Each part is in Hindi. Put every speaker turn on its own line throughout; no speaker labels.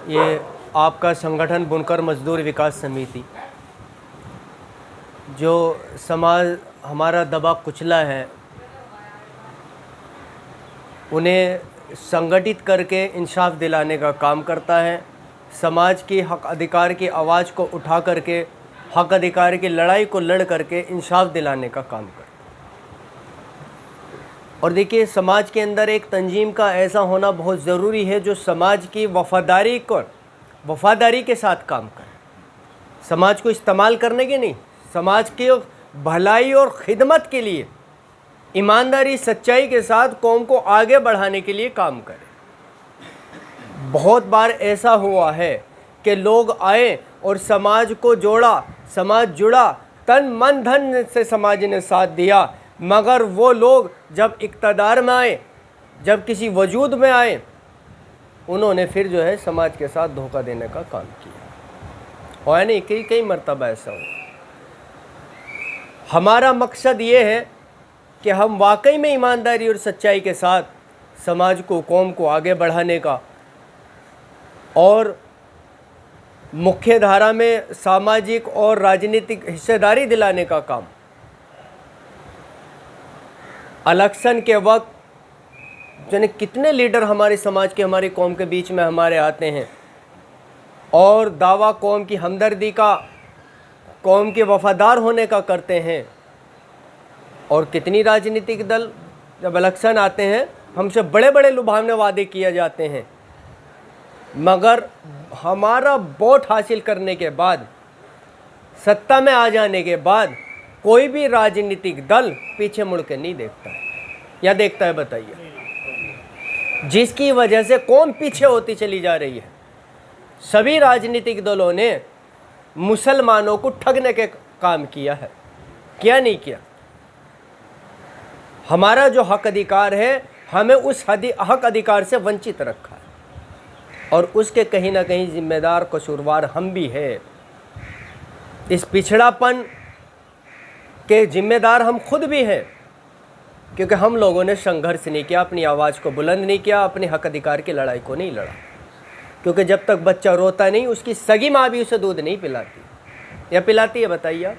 ये आपका संगठन बुनकर मजदूर विकास समिति जो समाज हमारा दबा कुचला है, उन्हें संगठित करके इंसाफ दिलाने का काम करता है। समाज की हक अधिकार की आवाज़ को उठा करके हक अधिकार की लड़ाई को लड़ करके इंसाफ दिलाने का काम करता है। और देखिए, समाज के अंदर एक तंजीम का ऐसा होना बहुत ज़रूरी है जो समाज की वफ़ादारी के साथ काम करे। समाज को इस्तेमाल करने के नहीं, समाज की भलाई और ख़िदमत के लिए ईमानदारी सच्चाई के साथ कौम को आगे बढ़ाने के लिए काम करे। बहुत बार ऐसा हुआ है कि लोग आए और समाज को जोड़ा, समाज जुड़ा, तन मन धन से समाज ने साथ दिया, मगर वो लोग जब इक़्तिदार में आए, जब किसी वजूद में आए, उन्होंने फिर जो है समाज के साथ धोखा देने का काम किया। और नहीं, कई मरतबा ऐसा हुआ। हमारा मकसद ये है कि हम वाकई में ईमानदारी और सच्चाई के साथ समाज को, कौम को आगे बढ़ाने का और मुख्य धारा में सामाजिक और राजनीतिक हिस्सेदारी दिलाने का काम। इलेक्शन के वक्त जाने कितने लीडर हमारे समाज के, हमारी कौम के बीच में हमारे आते हैं और दावा कौम की हमदर्दी का, कौम के वफादार होने का करते हैं। और कितनी राजनीतिक दल जब इलेक्शन आते हैं, हमसे बड़े बड़े लुभावने वादे किए जाते हैं, मगर हमारा वोट हासिल करने के बाद, सत्ता में आ जाने के बाद कोई भी राजनीतिक दल पीछे मुड़ के नहीं देखता है। या देखता है? बताइए। जिसकी वजह से कौम पीछे होती चली जा रही है। सभी राजनीतिक दलों ने मुसलमानों को ठगने के काम किया है, क्या नहीं किया? हमारा जो हक अधिकार है, हमें उस हक अधिकार से वंचित रखा है और उसके कहीं ना कहीं जिम्मेदार, कसूरवार हम भी हैं। इस पिछड़ापन के जिम्मेदार हम खुद भी हैं, क्योंकि हम लोगों ने संघर्ष नहीं किया, अपनी आवाज़ को बुलंद नहीं किया, अपने हक अधिकार की लड़ाई को नहीं लड़ा। क्योंकि जब तक बच्चा रोता नहीं, उसकी सगी माँ भी उसे दूध नहीं पिलाती। या पिलाती है? बताइए।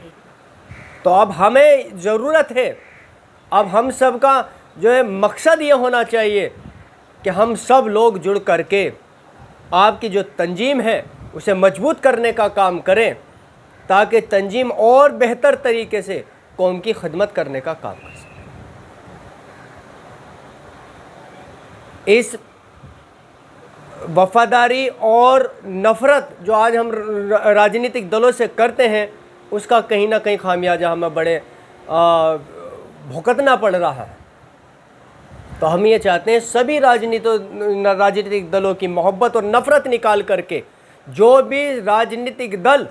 तो अब हमें ज़रूरत है, अब हम सब का जो है मकसद ये होना चाहिए कि हम सब लोग जुड़ करके आपकी जो तंजीम है उसे मजबूत करने का काम करें, ताकि तंजीम और बेहतर तरीके से कौम की खिदमत करने का काम कर सके। इस वफादारी और नफ़रत जो आज हम राजनीतिक दलों से करते हैं, उसका कहीं ना कहीं खामियाजा हमें बड़े भुगतना पड़ रहा है। तो हम ये चाहते हैं सभी राजनीतिक दलों की मोहब्बत और नफ़रत निकाल करके जो भी राजनीतिक दल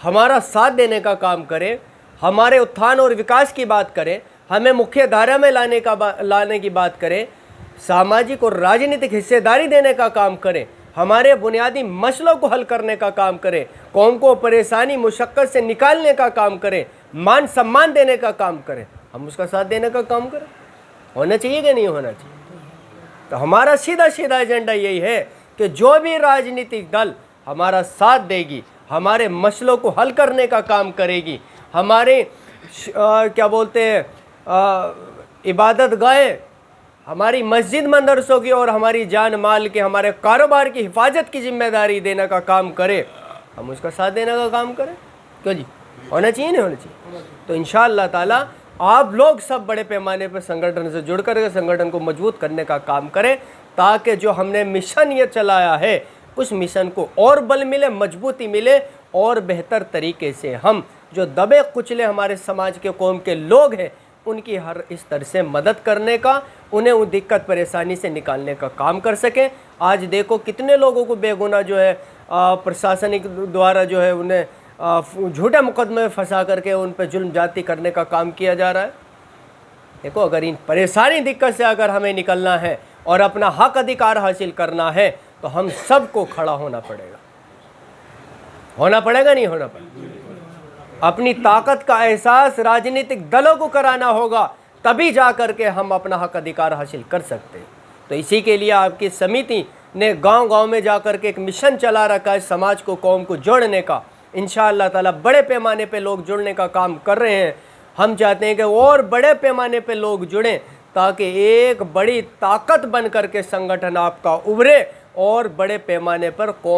हमारा साथ देने का काम करे, हमारे उत्थान और विकास की बात करे, हमें मुख्य धारा में लाने की बात करे, सामाजिक और राजनीतिक हिस्सेदारी देने का काम करे, हमारे बुनियादी मसलों को हल करने का काम करे, कौम को परेशानी मुशक्क़त से निकालने का काम करे, मान सम्मान देने का काम करे, हम उसका साथ देने का काम करें। होना चाहिए कि नहीं होना चाहिए? तो हमारा सीधा एजेंडा यही है कि जो भी राजनीतिक दल हमारा साथ देगी, हमारे मसलों को हल करने का काम करेगी, हमारे क्या बोलते हैं इबादत गाहें, हमारी मस्जिद मदरसों की और हमारी जान माल के, हमारे कारोबार की हिफाजत की जिम्मेदारी देने का काम करे, हम उसका साथ देने का काम करें। क्यों जी? होना चाहिए नहीं होना चाहिए? तो इंशाअल्लाह ताला आप लोग सब बड़े पैमाने पर संगठन से जुड़ कर संगठन को मजबूत करने का काम करें, ताकि जो हमने मिशन ये चलाया है उस मिशन को और बल मिले, मजबूती मिले और बेहतर तरीके से हम जो दबे कुचले हमारे समाज के, कौम के लोग हैं, उनकी हर इस तरह से मदद करने का, उन्हें उन दिक्कत परेशानी से निकालने का काम कर सकें। आज देखो कितने लोगों को बेगुनाह जो है प्रशासनिक द्वारा जो है उन्हें झूठे मुकदमे में फंसा करके उन पर जुल्म जाती करने का काम किया जा रहा है। देखो, अगर इन परेशानी दिक्कत से अगर हमें निकलना है और अपना हक अधिकार हासिल करना है, तो हम सबको खड़ा होना पड़ेगा। होना पड़ेगा नहीं होना पड़ेगा? अपनी ताकत का एहसास राजनीतिक दलों को कराना होगा, तभी जा कर के हम अपना हक अधिकार हासिल कर सकते हैं। तो इसी के लिए आपकी समिति ने गांव-गांव में जाकर के एक मिशन चला रखा है समाज को, कौम को जोड़ने का। इंशाअल्लाह ताला बड़े पैमाने पे लोग जुड़ने का काम कर रहे हैं। हम चाहते हैं कि और बड़े पैमाने पे लोग जुड़ें ताकि एक बड़ी ताकत बन करके संगठन आपका उभरे और बड़े पैमाने पर कौम